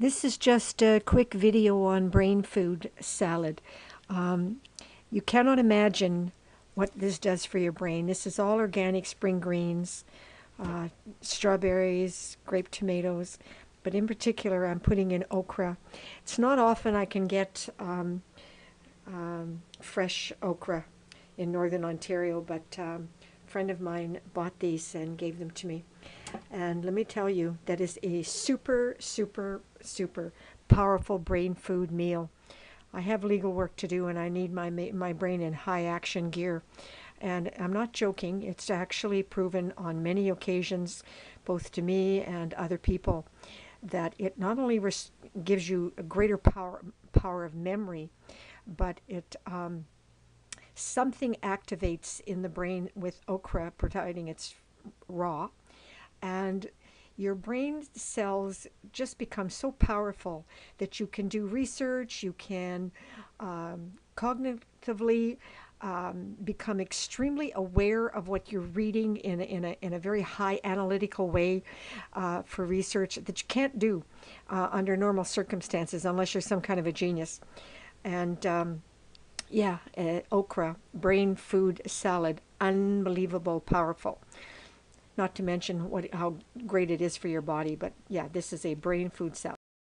This is just a quick video on brain food salad. You cannot imagine what this does for your brain. This is all organic spring greens, strawberries, grape tomatoes, but in particular I'm putting in okra. It's not often I can get fresh okra in northern Ontario, but a friend of mine bought these and gave them to me. And let me tell you, that is a super, super, super powerful brain food meal. I have legal work to do and I need my brain in high action gear. And I'm not joking, it's actually proven on many occasions, both to me and other people, that it not only gives you a greater power of memory, but it something activates in the brain with okra, providing it's raw, and your brain cells just become so powerful that you can do research, you can cognitively become extremely aware of what you're reading in a very high analytical way for research that you can't do under normal circumstances unless you're some kind of a genius. And yeah, okra, brain food salad, unbelievable powerful. Not to mention how great it is for your body, but yeah, this is a brain food salad.